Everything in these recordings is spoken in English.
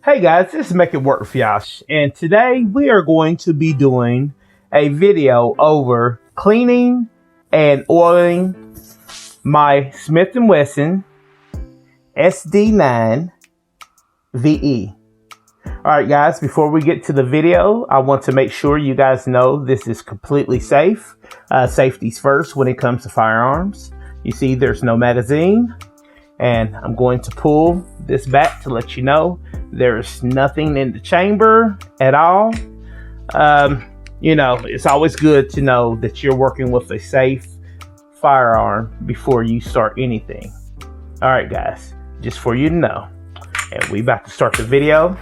Hey guys, this is Make It Work with Yosh, and today we are going to be doing a video over cleaning and oiling my Smith and Wesson SD9VE. Alright guys, before we get to the video, I want to make sure you guys know this is completely safe. Safety's first when it comes to firearms. You see there's no magazine, and I'm going to pull this back to let you know there's nothing in the chamber at all. You know, it's always good to know that you're working with a safe firearm before you start anything. Alright guys, just for you to know. And we about to start the video.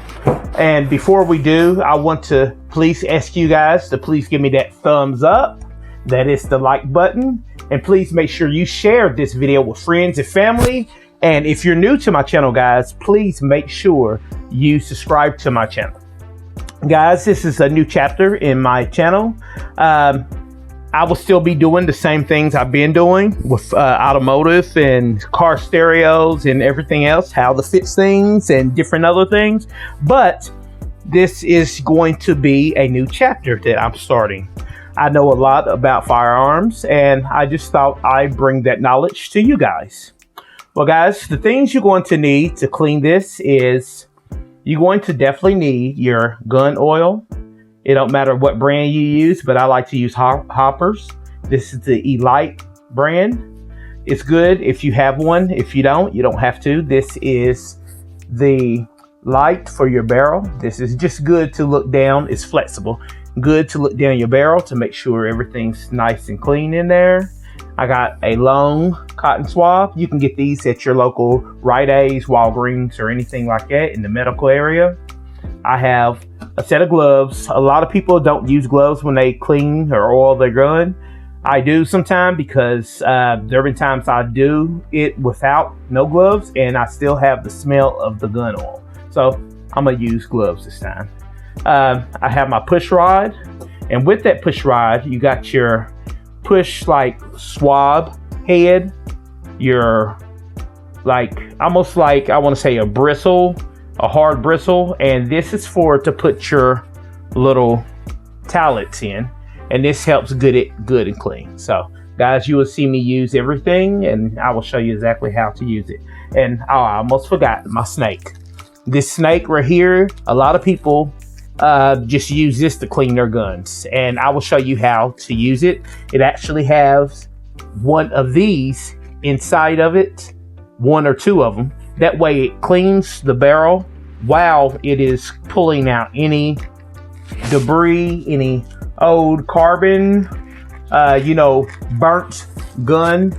And before we do, I want to please ask you guys to please give me that thumbs up. That is the like button. And please make sure you share this video with friends and family. And if you're new to my channel, guys, please make sure you subscribe to my channel. Guys, this is a new chapter in my channel. I will still be doing the same things I've been doing with automotive and car stereos and everything else, how to fix things and different other things. But this is going to be a new chapter that I'm starting. I know a lot about firearms, and I just thought I'd bring that knowledge to you guys. Well guys, the things you're going to need to clean this is you're going to definitely need your gun oil. It don't matter what brand you use, but I like to use Hoppers. This is the Elite brand. It's good if you have one. If you don't have to. This is the light for your barrel. This is just good to look down. It's flexible. Good to look down your barrel to make sure everything's nice and clean in there. I got a long cotton swab. You can get these at your local Rite Aids, Walgreens, or anything like that in the medical area. I have a set of gloves. A lot of people don't use gloves when they clean or oil their gun. I do sometimes because there have been times I do it without no gloves and I still have the smell of the gun oil. So I'm gonna use gloves this time. I have my push rod, and with that push rod, you got your push like swab head, your like almost like I want to say a bristle, a hard bristle, and this is for to put your little tallets in, and this helps good and clean. So guys, you will see me use everything, and I will show you exactly how to use it. And I almost forgot my snake. This snake right here, a lot of people just use this to clean their guns, and I will show you how to use it. It actually has one of these inside of it, one or two of them. That way it cleans the barrel while it is pulling out any debris, any old carbon, you know, burnt gun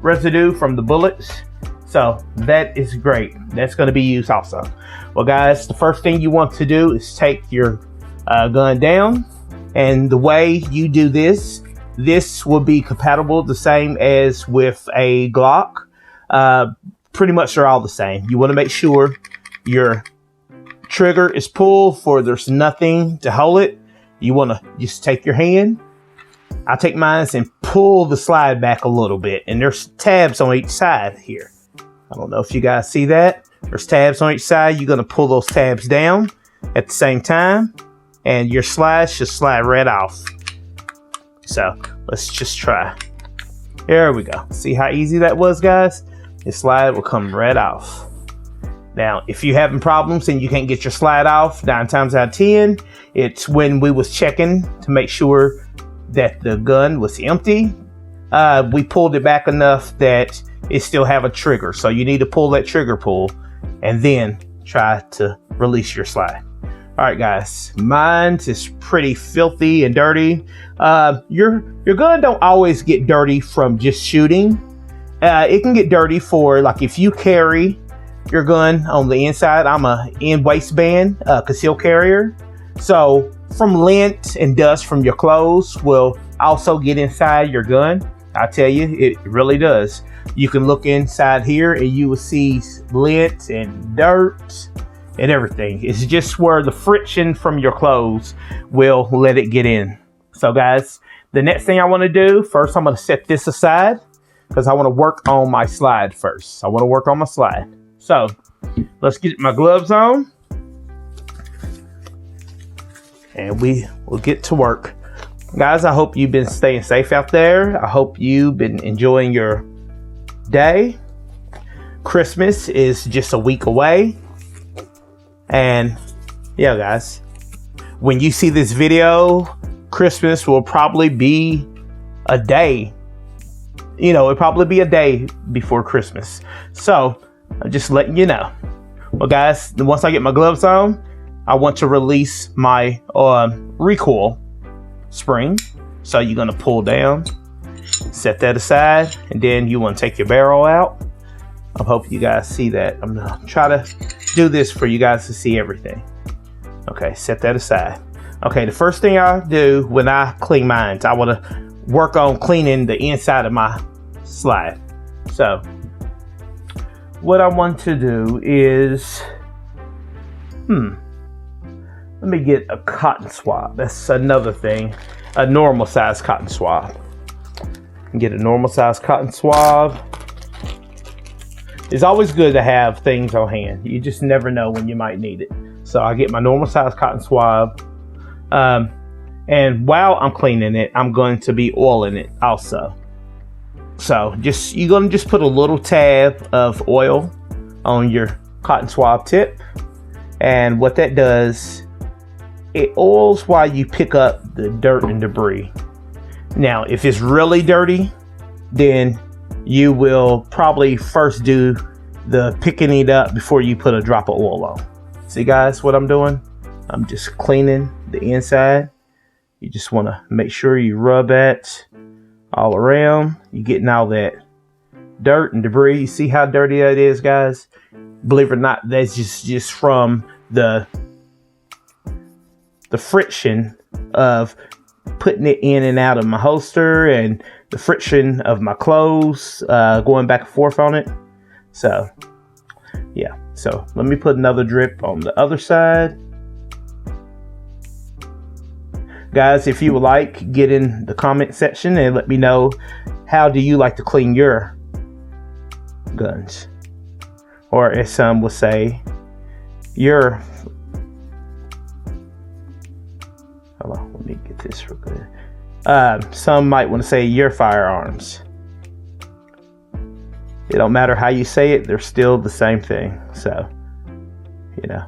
residue from the bullets. So that is great. That's going to be used also. Well guys, the first thing you want to do is take your gun down, and the way you do this will be compatible the same as with a Glock. Pretty much they're all the same. You want to make sure your trigger is pulled for there's nothing to hold it. You want to just take your hand. I take mine and pull the slide back a little bit, and there's tabs on each side here. I don't know if you guys see that. There's tabs on each side. You're going to pull those tabs down at the same time, and your slide should slide right off. So let's just try. There we go. See how easy that was, guys? Your slide will come right off. Now, if you're having problems and you can't get your slide off, 9 times out of 10, it's when we was checking to make sure that the gun was empty. We pulled it back enough that it still have a trigger. So you need to pull that trigger pull and then try to release your slide. All right, guys, mine is pretty filthy and dirty. Your gun don't always get dirty from just shooting. It can get dirty for like if you carry your gun on the inside. I'm a in waistband concealed carrier. So from lint and dust from your clothes will also get inside your gun. I tell you, it really does. You can look inside here and you will see lint and dirt and everything. It's just where the friction from your clothes will let it get in. So guys, the next thing I want to do, first I'm going to set this aside because I want to work on my slide first. I want to work on my slide. So let's get my gloves on. and we will get to work. Guys, I hope you've been staying safe out there. I hope you've been enjoying your day. Christmas is just a week away. And yeah, guys, when you see this video, Christmas will probably be a day. You know, it'll probably be a day before Christmas. So I'm just letting you know. Well, guys, once I get my gloves on, I want to release my recoil spring. So you're going to pull down, set that aside, and then you want to take your barrel out. I hope you guys see that. I'm going to try to do this for you guys to see everything. Okay, set that aside. Okay, the first thing I do when I clean mine, I want to work on cleaning the inside of my slide. So what I want to do is, let me get a cotton swab. That's another thing, a normal size cotton swab. Get a normal size cotton swab. It's always good to have things on hand. You just never know when you might need it. So I get my normal size cotton swab. And while I'm cleaning it, I'm going to be oiling it also. So you're going to just put a little tab of oil on your cotton swab tip. And what that does, it oils while you pick up the dirt and debris. Now, if it's really dirty, then you will probably first do the picking it up before you put a drop of oil on. See, guys, what I'm doing? I'm just cleaning the inside. You just want to make sure you rub that all around. You're getting all that dirt and debris. You see how dirty that is, guys? Believe it or not, that's just from the friction of putting it in and out of my holster and the friction of my clothes going back and forth on it. So yeah, so let me put another drip on the other side. Guys, if you would like, get in the comment section and let me know, how do you like to clean your guns? Or as some will say, your, hold on, let me get this real good. Some might want to say your firearms. It don't matter how you say it, they're still the same thing. So, you know,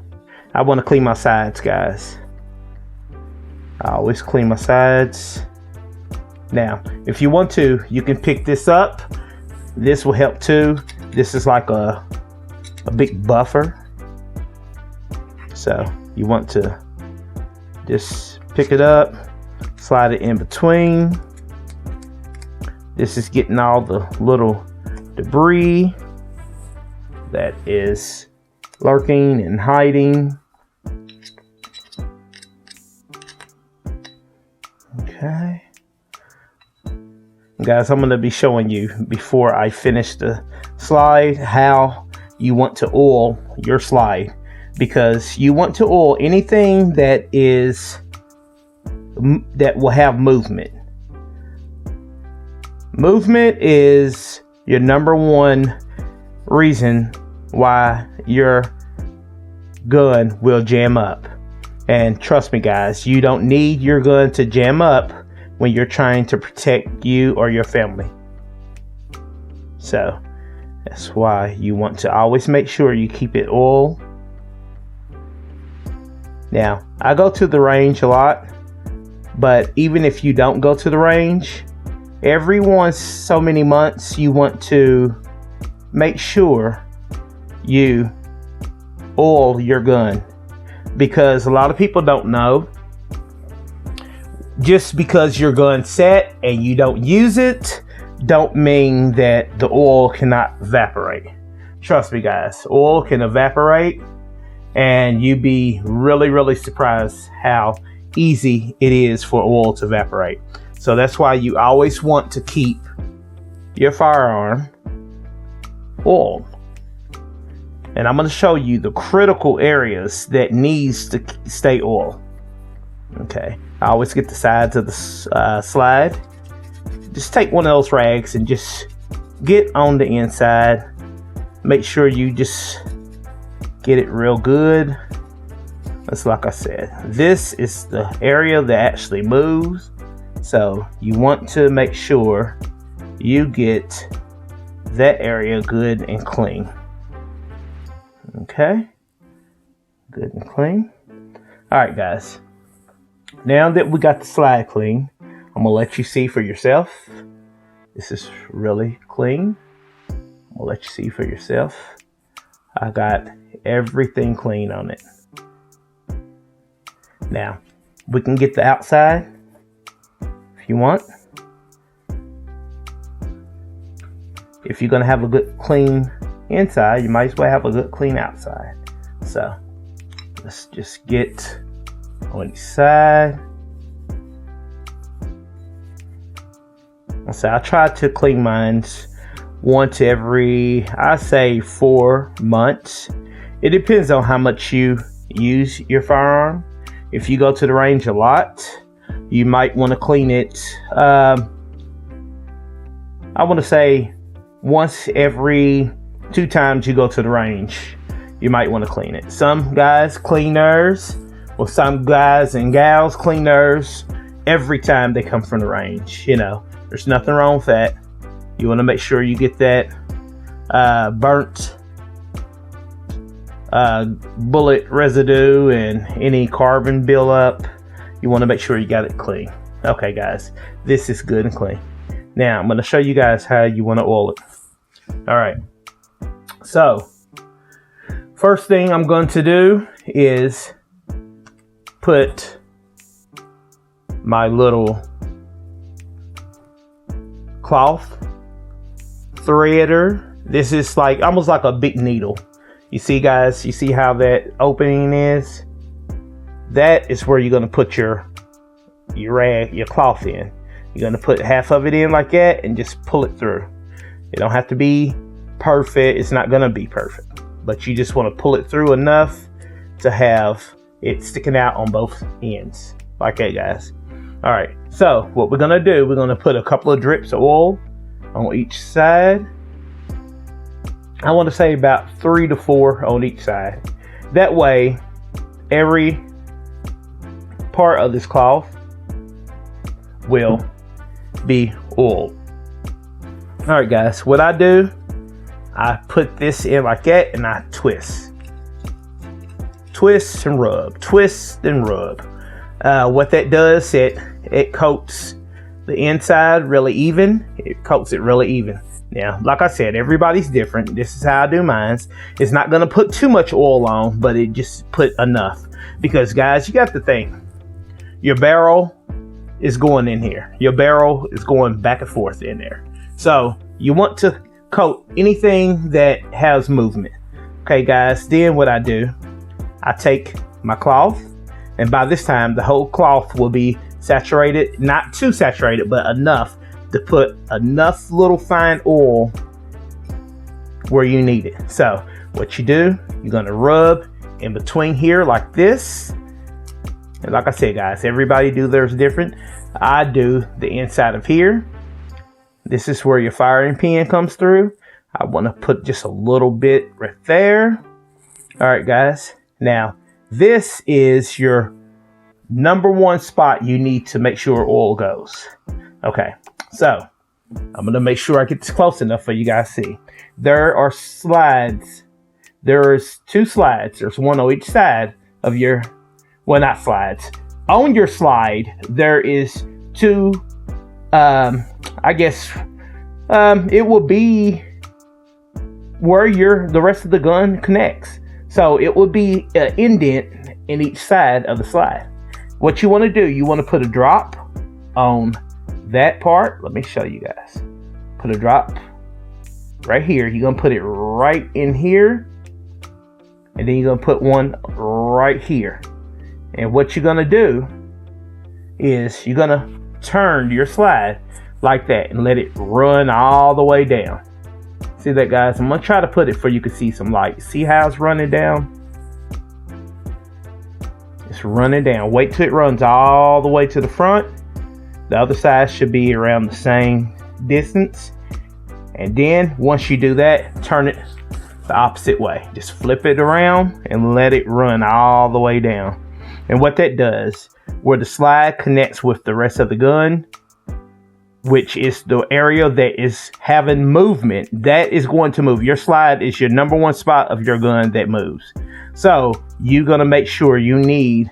I want to clean my sides, guys. I always clean my sides. Now, if you want to, you can pick this up. This will help too. This is like a big buffer. So you want to just pick it up, slide it in between. This is getting all the little debris that is lurking and hiding. Okay. Guys, I'm going to be showing you before I finish the slide how you want to oil your slide, because you want to oil anything that will have movement. Movement is your number one reason why your gun will jam up. And trust me, guys, you don't need your gun to jam up when you're trying to protect you or your family. So that's why you want to always make sure you keep it oiled. Now, I go to the range a lot, but even if you don't go to the range, every so many months you want to make sure you oil your gun. Because a lot of people don't know, just because your gun's set and you don't use it, don't mean that the oil cannot evaporate. Trust me, guys, oil can evaporate, and you'd be really, really surprised how easy it is for oil to evaporate. So that's why you always want to keep your firearm oiled. And I'm going to show you the critical areas that needs to stay oiled. Okay, I always get the sides of the slide. Just take one of those rags and just get on the inside. Make sure you just get it real good. It's like I said, this is the area that actually moves. So you want to make sure you get that area good and clean. Okay, good and clean. All right, guys. Now that we got the slide clean, I'm gonna let you see for yourself. This is really clean. I'm gonna let you see for yourself. I got everything clean on it. Now, we can get the outside if you want. If you're gonna have a good clean inside, you might as well have a good clean outside. So let's just get on each side. So I try to clean mine once every, I say 4 months. It depends on how much you use your firearm. If you go to the range a lot, you might want to clean it. I want to say once every 2 times you go to the range, you might want to clean it. Some guys clean theirs, or some guys and gals clean theirs every time they come from the range. You know, there's nothing wrong with that. You want to make sure you get that burnt bullet residue and any carbon buildup. You want to make sure you got it clean. Okay, guys, this is good and clean. Now I'm going to show you guys how you want to oil it. All right, so first thing I'm going to do is put my little cloth threader. This is like almost like a big needle. You see, guys, you see how that opening is? That is where you're going to put your cloth in. You're going to put half of it in like that and just pull it through. It don't have to be perfect. It's not going to be perfect, but you just want to pull it through enough to have it sticking out on both ends like that, guys. All right, so what we're going to do, we're going to put a couple of drips of oil on each side. I want to say about 3 to 4 on each side. That way, every part of this cloth will be oiled. All right, guys, what I do, I put this in like that and I twist. Twist and rub, twist and rub. What that does, it coats the inside really even. It coats it really even. Now, like I said, everybody's different. This is how I do mine. It's not going to put too much oil on, but it just put enough. Because, guys, you got to think. Your barrel is going in here. Your barrel is going back and forth in there. So, you want to coat anything that has movement. Okay, guys, then what I do, I take my cloth, and by this time, the whole cloth will be saturated. Not too saturated, but enough to put enough little fine oil where you need it. So what you do, you're gonna rub in between here like this. And like I said, guys, everybody do theirs different. I do the inside of here. This is where your firing pin comes through. I want to put just a little bit right there. All right, guys. Now, this is your number 1 spot you need to make sure oil goes. Okay. So, I'm going to make sure I get this close enough for you guys to see. There are slides. There's 2 slides. There's one on each side of your, well, not slides. On your slide, there is 2, I guess, it will be where the rest of the gun connects. So, it will be an indent in each side of the slide. What you want to do, you want to put a drop on that part. Let me show you guys. Put a drop right here. You're gonna put it right in here, and then you're gonna put one right here. And what you're gonna do is you're gonna turn your slide like that and let it run all the way down. See that, guys? I'm gonna try to put it so you can see some light. See how it's running down? It's running down. Wait till it runs all the way to the front. The other side should be around the same distance. And then once you do that, turn it the opposite way. Just flip it around and let it run all the way down. And what that does, where the slide connects with the rest of the gun, which is the area that is having movement, that is going to move. Your slide is your number one spot of your gun that moves. So you're gonna make sure you need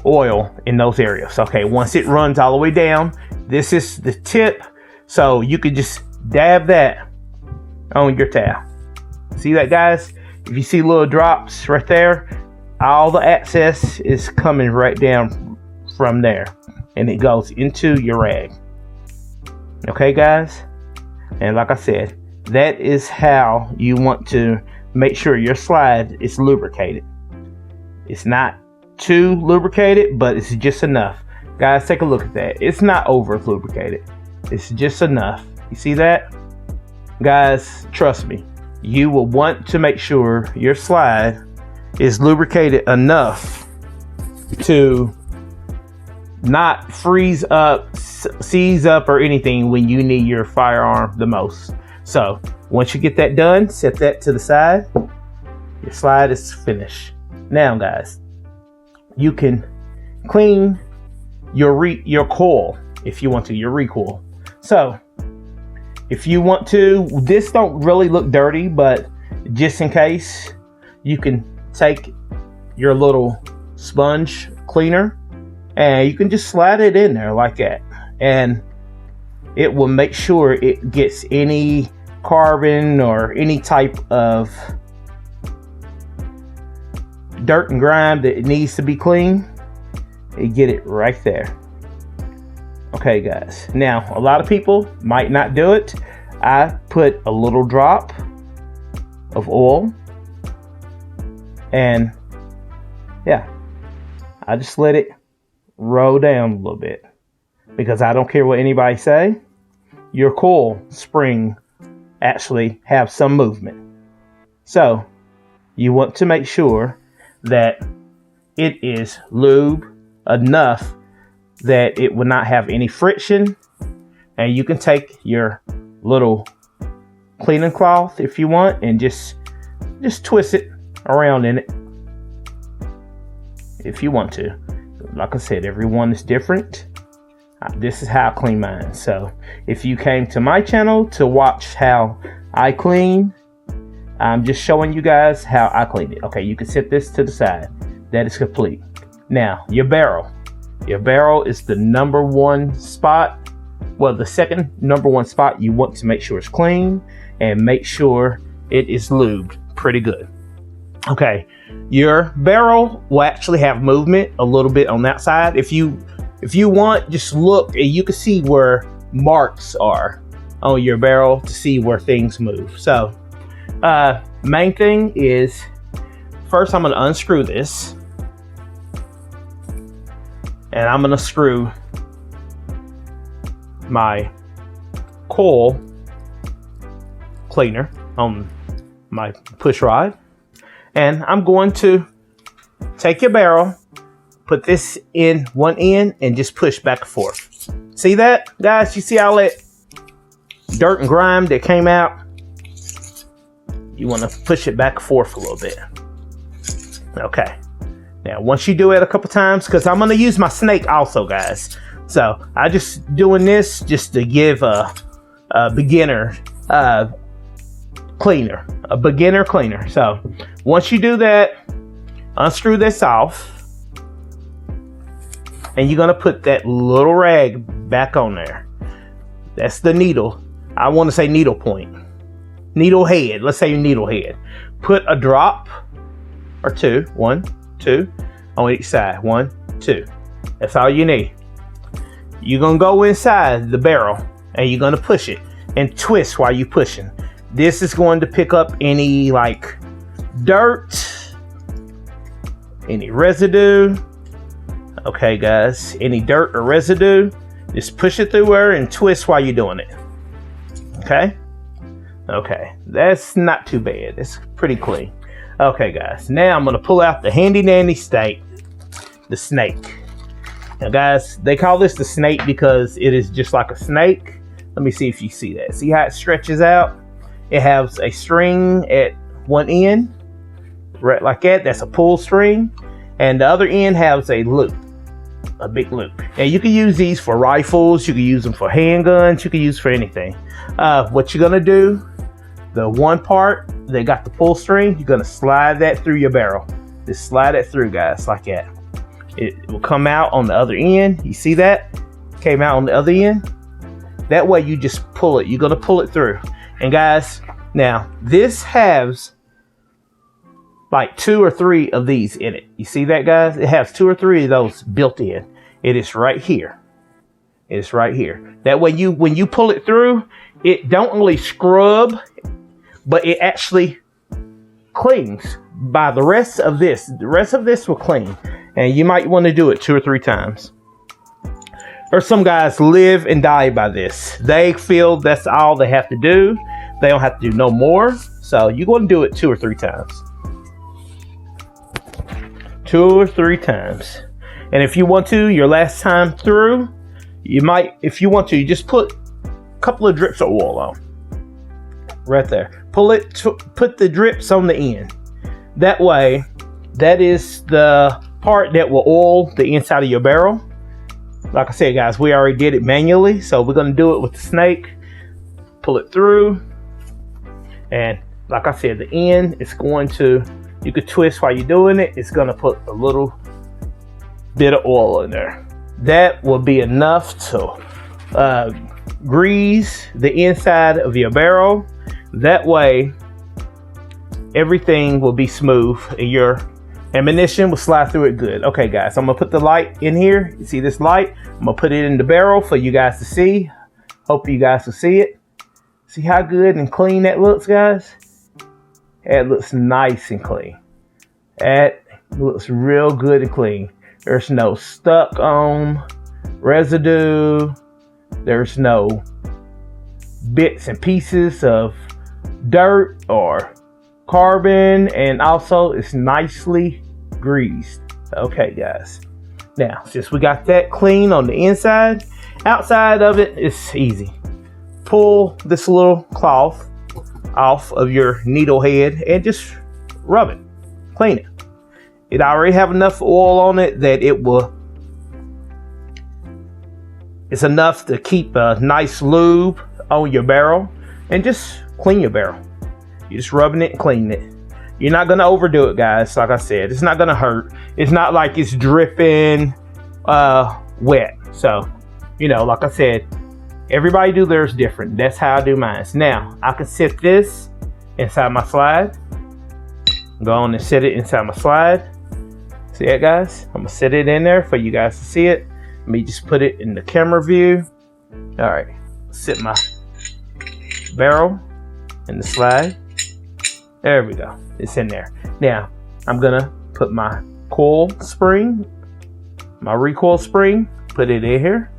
oil in those areas. Okay, once it runs all the way down, this is the tip. So you could just dab that on your towel. See that, guys? If you see little drops right there, all the excess is coming right down from there, and it goes into your rag. Okay, guys? And like I said, that is how you want to make sure your slide is lubricated. It's not too lubricated, but it's just enough. Guys, take a look at that. It's not over lubricated. It's just enough. You see that? Guys, trust me, you will want to make sure your slide is lubricated enough to not freeze up, seize up, or anything when you need your firearm the most. So once you get that done, set that to the side. Your slide is finished. Now, guys, you can clean your coil if you want to, your recoil. So if you want to, this don't really look dirty, but just in case, you can take your little sponge cleaner and you can just slide it in there like that, and it will make sure it gets any carbon or any type of dirt and grime that it needs to be clean. You get it right there. Okay, guys, now a lot of people might not do it. I put a little drop of oil, and yeah, I just let it roll down a little bit, because I don't care what anybody say, your coil spring actually have some movement. So you want to make sure that it is lube enough that it will not have any friction. And you can take your little cleaning cloth if you want and just twist it around in it if you want to. Like I said, everyone is different. This is how I clean mine. So if you came to my channel to watch how I clean, I'm just showing you guys how I clean it. Okay, you can set this to the side. That is complete. Now, your barrel. Your barrel is the number one spot. Well, the second number one spot you want to make sure it's clean and make sure it is lubed pretty good. Okay, your barrel will actually have movement a little bit on that side. If you want, just look and you can see where marks are on your barrel to see where things move. So main thing is, first I'm going to unscrew this, and I'm going to screw my coil cleaner on my push rod. And I'm going to take your barrel, put this in one end, and just push back and forth. See that, guys? You see all that dirt and grime that came out? You want to push it back and forth a little bit. Okay. Now, once you do it a couple times, because I'm going to use my snake also, guys. So I just doing this just to give a beginner cleaner, a beginner cleaner. So once you do that, unscrew this off, and you're gonna put that little rag back on there. That's the needle. I want to say needle point, needle head. Let's say needle head. Put a drop or two, 1, 2 on each side. 1, 2. That's all you need. You're gonna go inside the barrel and you're gonna push it and twist while you're pushing. This is going to pick up any like dirt, any residue. Okay, guys, any dirt or residue, just push it through her and twist while you're doing it. Okay? Okay, that's not too bad. It's pretty clean. Okay, guys, now I'm gonna pull out the handy dandy snake, the snake. Now, guys, they call this the snake because it is just like a snake. Let me see if you see that. See how it stretches out? It has a string at one end, right like that. That's a pull string, and the other end has a loop, a big loop. And you can use these for rifles, you can use them for handguns, you can use for anything. What you're gonna do, the one part that got the pull string, you're gonna slide that through your barrel. Just slide it through, guys, like that. It will come out on the other end. You see that? Came out on the other end. That way you just pull it. You're gonna pull it through. And guys, now this has like 2 or 3 of these in it. You see that, guys? It has 2 or 3 of those built in. It is right here. It is right here. That way when you pull it through, it don't only scrub, but it actually cleans by the rest of this. The rest of this will clean. And you might want to do it 2 or 3 times. Or some guys live and die by this. They feel that's all they have to do. They don't have to do no more. So you're going to do it 2 or 3 times. 2 or 3 times. And if you want to, your last time through, you might, if you want to, you just put a couple of drips of oil on. Right there. Pull it, put the drips on the end. That way, that is the part that will oil the inside of your barrel. Like I said, guys, we already did it manually, so we're going to do it with the snake. Pull it through. And like I said, the end is going to, you could twist while you're doing it. It's going to put a little bit of oil in there. That will be enough to grease the inside of your barrel. That way, everything will be smooth and your ammunition will slide through it good. Okay, guys, I'm gonna put the light in here. You see this light? I'm gonna put it in the barrel for you guys to see. Hope you guys will see it. See how good and clean that looks, guys? That looks nice and clean. That looks real good and clean. There's no stuck on residue. There's no bits and pieces of dirt or carbon, and also it's nicely greased. Okay, guys, now since we got that clean on the inside, outside of it, it's easy. Pull this little cloth off of your needle head and just rub it, clean it. It already have enough oil on it that it's enough to keep a nice lube on your barrel, and just clean your barrel. You're just rubbing it and cleaning it. You're not going to overdo it, guys. Like I said, it's not going to hurt. It's not like it's dripping wet. So, you know, like I said, everybody do theirs different. That's how I do mine. Now, I can set this inside my slide. Go on and set it inside my slide. See that, guys? I'm going to set it in there for you guys to see it. Let me just put it in the camera view. All right. Set my barrel in the slide. There we go. It's in there. Now, I'm gonna put my coil spring, my recoil spring, put it in here.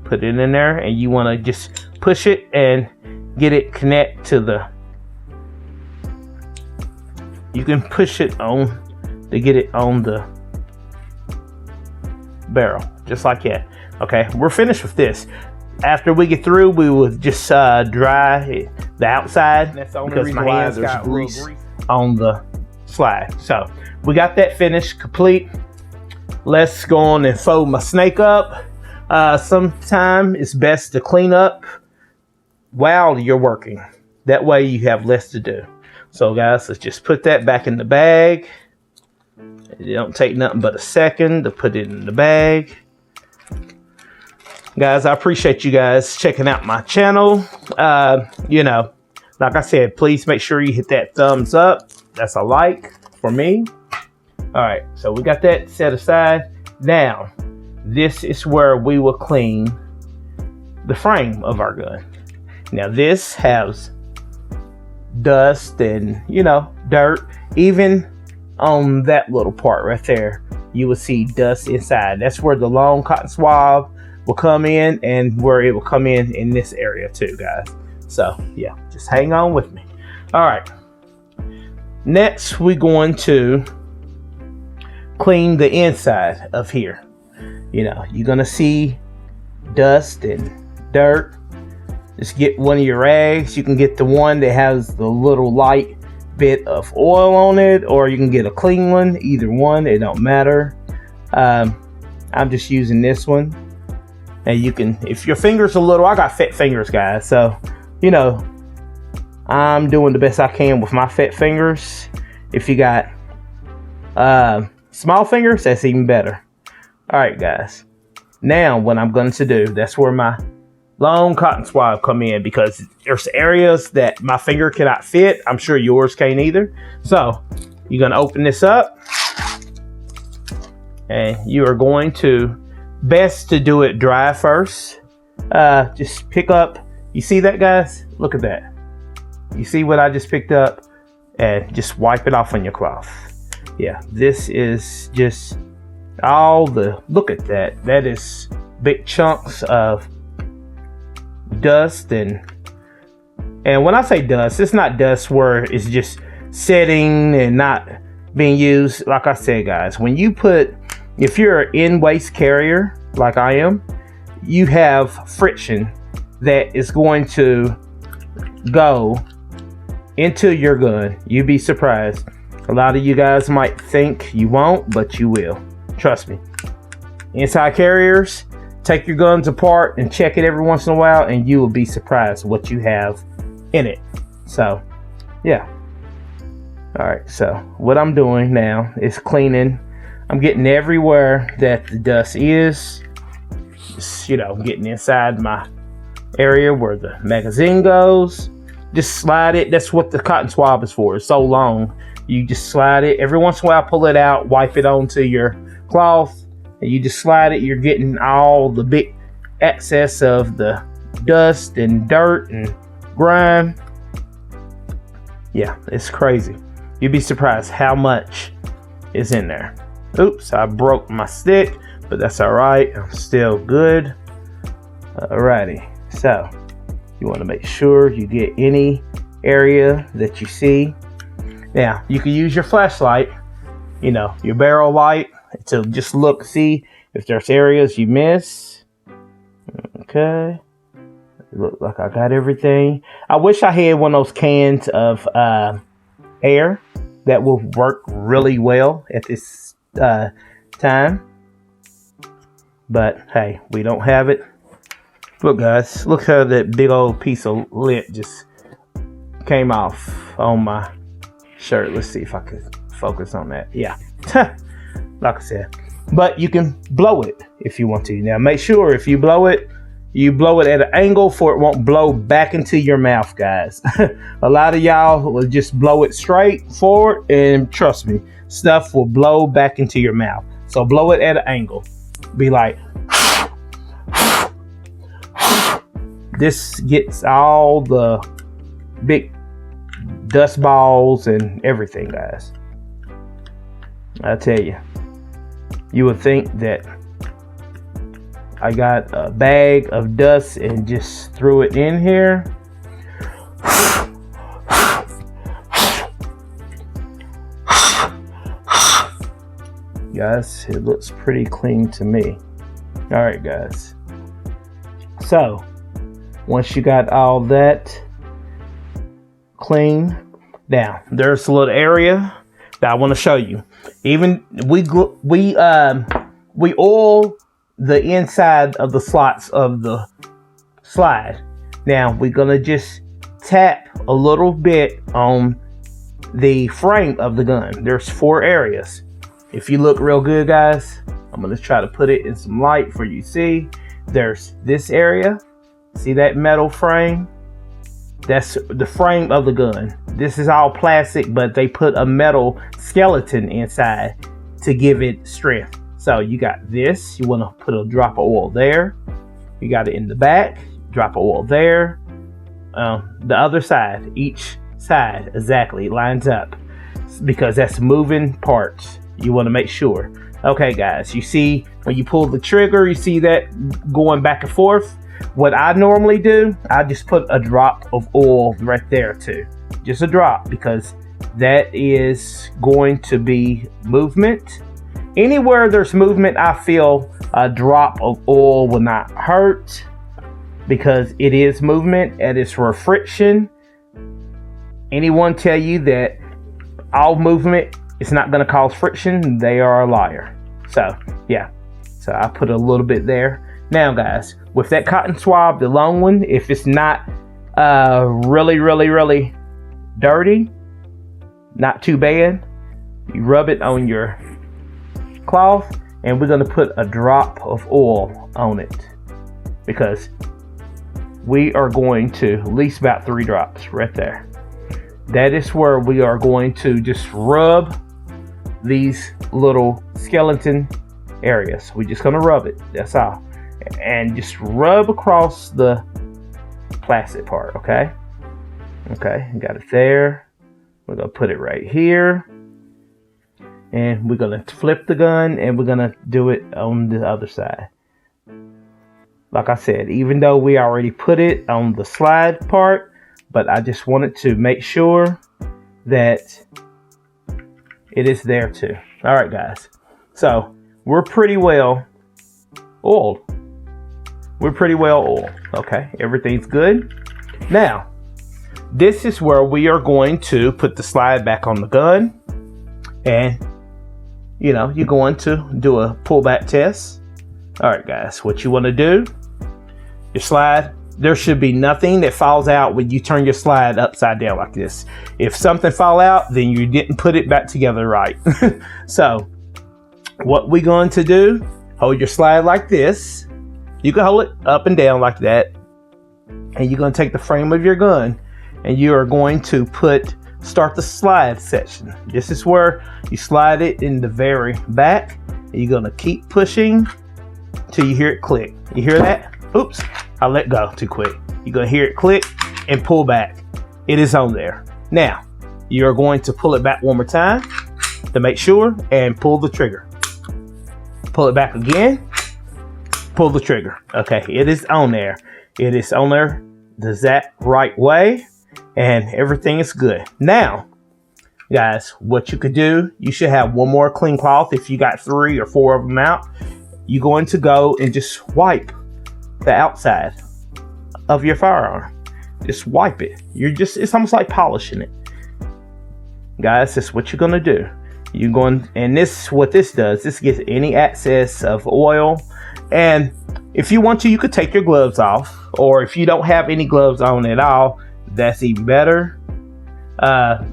Put it in there, and you wanna just push it and get it connect to the, you can push it on to get it on the barrel, just like that. Okay, we're finished with this. After we get through, we will just dry the outside. That's the only because my hands got grease on the slide. So we got that finished, complete. Let's go on and fold my snake up. Sometimes it's best to clean up while you're working. That way you have less to do. So guys, let's just put that back in the bag. It don't take nothing but a second to put it in the bag. Guys, I appreciate you guys checking out my channel. You know, like I said, please make sure you hit that thumbs up. That's a like for me. All right, so we got that set aside. Now, this is where we will clean the frame of our gun. Now, this has dust and, you know, dirt. Even on that little part right there, you will see dust inside. That's where the long cotton swab will come in, and where it will come in this area too, guys. So yeah, just hang on with me. All right, next we're going to clean the inside of here. You know, you're gonna see dust and dirt. Just get one of your rags. You can get the one that has the little light bit of oil on it, or you can get a clean one. Either one, it don't matter. I'm just using this one. And you can, if your fingers are little, I got fat fingers, guys. So, you know, I'm doing the best I can with my fat fingers. If you got small fingers, that's even better. All right, guys. Now, what I'm going to do, that's where my long cotton swab come in, because there's areas that my finger cannot fit. I'm sure yours can't either. So you're going to open this up, and you are going to, best to do it dry first. Just pick up, you see that, guys? Look at that. You see what I just picked up? And just wipe it off on your cloth. Yeah, this is just all the, look at that. That is big chunks of dust. And when I say dust, it's not dust where it's just sitting and not being used. Like I said, guys, when you put, if you're an in-waste carrier like I am, you have friction that is going to go into your gun. You'd be surprised. A lot of you guys might think you won't, but you will. Trust me. Inside carriers, take your guns apart and check it every once in a while, and you will be surprised what you have in it. So, yeah. All right, so what I'm doing now is cleaning. I'm getting everywhere that the dust is. Just, you know, getting inside my area where the magazine goes. Just slide it. That's what the cotton swab is for. It's so long. You just slide it. Every once in a while, pull it out, wipe it onto your cloth, and you just slide it. You're getting all the big excess of the dust and dirt and grime. Yeah, it's crazy. You'd be surprised how much is in there. Oops, I broke my stick, but that's all right. I'm still good. Alrighty, so you want to make sure you get any area that you see. Now, you can use your flashlight, you know, your barrel light, to just look, see if there's areas you miss. Okay. Look like I got everything. I wish I had one of those cans of air that will work really well at this time. But hey, we don't have it. Look, guys, look how that big old piece of lint just came off on my shirt. Let's see if I could focus on that. Yeah. Like I said. But you can blow it if you want to. Now make sure if you blow it at an angle for it won't blow back into your mouth, guys. A lot of y'all will just blow it straight forward, and trust me, stuff will blow back into your mouth. So blow it at an angle. Be like, this gets all the big dust balls and everything, guys. I tell you, you would think that I got a bag of dust and just threw it in here. Guys, it looks pretty clean to me. All right, guys. So once you got all that clean, now there's a little area that I want to show you. Even we oil the inside of the slots of the slide. Now we're gonna just tap a little bit on the frame of the gun. There's 4 areas. If you look real good, guys, I'm gonna try to put it in some light for you to see. There's this area. See that metal frame? That's the frame of the gun. This is all plastic, but they put a metal skeleton inside to give it strength. So you got this. You want to put a drop of oil there. You got it in the back. Drop of oil there. The other side, each side exactly lines up, because that's moving parts. You want to make sure. Okay, guys, you see when you pull the trigger, you see that going back and forth. What I normally do, I just put a drop of oil right there too. Just a drop, because that is going to be movement. Anywhere there's movement, I feel a drop of oil will not hurt, because it is movement and it's for friction. Anyone tell you that all movement is not going to cause friction, they are a liar. So yeah, so I put a little bit there. Now guys, with that cotton swab, the long one, if it's not really dirty, not too bad, you rub it on your cloth, and we're going to put a drop of oil on it, because we are going to at least about 3 drops right there. That is where we are going to just rub these little skeleton areas. We're just going to rub it, that's all, and just rub across the plastic part. Okay, got it there. We're going to put it right here, and we're going to flip the gun, and we're going to do it on the other side. Like I said, even though we already put it on the slide part, but I just wanted to make sure that it is there too. All right, guys. So we're pretty well oiled. Okay, everything's good. Now, this is where we are going to put the slide back on the gun, and you know, you're going to do a pullback test. All right, guys, what you want to do, your slide, there should be nothing that falls out when you turn your slide upside down like this. If something fall out, then you didn't put it back together right. So what we're going to do, hold your slide like this. You can hold it up and down like that, and you're going to take the frame of your gun, and you are going to start the slide section. This is where you slide it in the very back, and you're going to keep pushing till you hear it click. You hear that? Oops, I let go too quick. You're going to hear it click and pull back. It is on there. Now, you're going to pull it back one more time to make sure, and pull the trigger. Pull it back again, pull the trigger. Okay, it is on there. It is on there the exact right way, and everything is good. Now, guys, what you could do, you should have one more clean cloth. If you got 3 or 4 of them out, you're going to go and just wipe the outside of your firearm. Just wipe it. It's almost like polishing it. Guys, that's what you're gonna do. You're going, and what this does, this gets any excess of oil. And if you want to, you could take your gloves off, or if you don't have any gloves on at all, that's even better.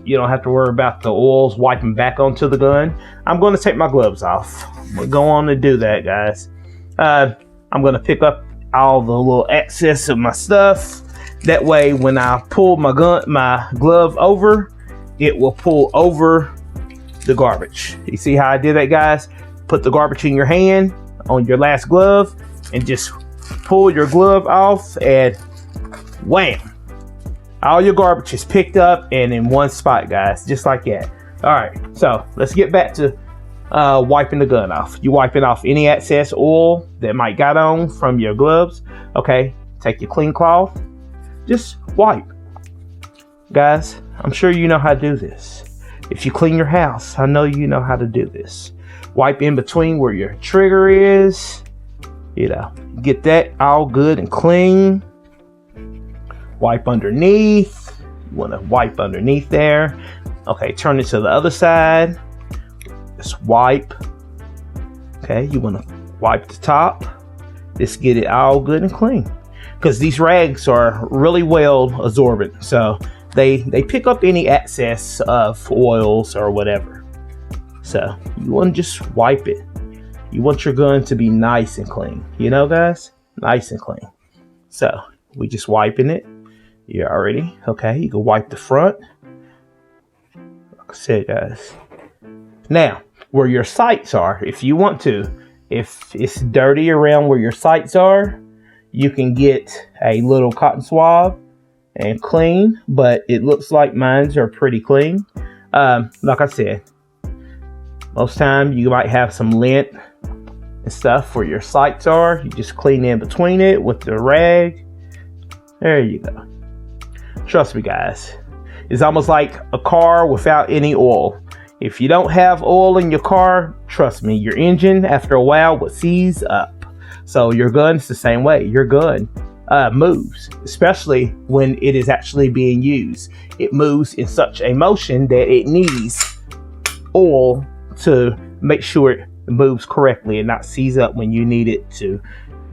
You don't have to worry about the oils wiping back onto the gun. I'm going to take my gloves off. We'll go on and do that, guys. I'm going to pick up all the little excess of my stuff. That way, when I pull my glove over, it will pull over the garbage. You see how I did that, guys? Put the garbage in your hand on your last glove, and just pull your glove off, and wham! All your garbage is picked up and in one spot, guys, just like that. All right, so let's get back to wiping the gun off. You wiping off any excess oil that might got on from your gloves. Okay, take your clean cloth, just wipe. Guys, I'm sure you know how to do this. If you clean your house, I know you know how to do this. Wipe in between where your trigger is. You know, get that all good and clean. Wipe underneath. You want to wipe underneath there. Okay, turn it to the other side. Just wipe. Okay, you want to wipe the top. Just get it all good and clean. Because these rags are really well absorbent. So they pick up any excess of oils or whatever. So you want to just wipe it. You want your gun to be nice and clean. You know, guys? Nice and clean. So we just wiping it. You already, okay, you can wipe the front. Like I said, guys. Now, where your sights are, if you want to, if it's dirty around where your sights are, you can get a little cotton swab and clean, but it looks like mines are pretty clean. Like I said, most time you might have some lint and stuff where your sights are. You just clean in between it with the rag. There you go. Trust me, guys. It's almost like a car without any oil. If you don't have oil in your car, trust me, your engine after a while will seize up. So your gun's the same way. Your gun moves, especially when it is actually being used. It moves in such a motion that it needs oil to make sure it moves correctly and not seize up when you need it to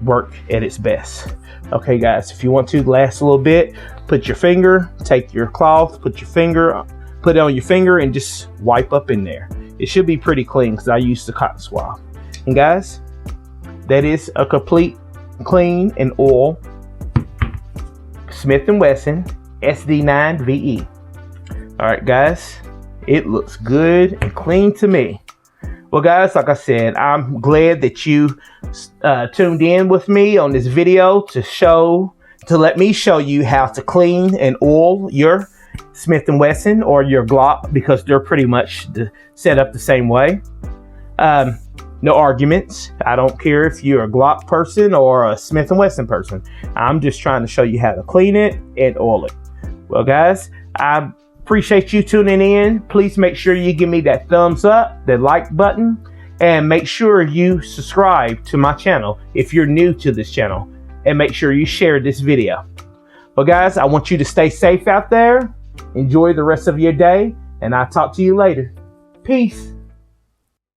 work at its best. Okay guys, if you want to last a little bit, put your finger, take your cloth, put it on your finger and just wipe up in there. It should be pretty clean because I used the cotton swab. And guys, that is a complete clean and oil Smith and Wesson SD9VE. All right guys, it looks good and clean to me. Well guys, like I said, I'm glad that you tuned in with me on this video to let me show you how to clean and oil your Smith and Wesson or your Glock, because they're pretty much set up the same way. No arguments. I don't care if you're a Glock person or a Smith and Wesson person. I'm just trying to show you how to clean it and oil it. Well guys, I appreciate you tuning in. Please make sure you give me that thumbs up, the like button, and make sure you subscribe to my channel if you're new to this channel, and make sure you share this video. Well guys, I want you to stay safe out there. Enjoy the rest of your day, and I'll talk to you later. Peace.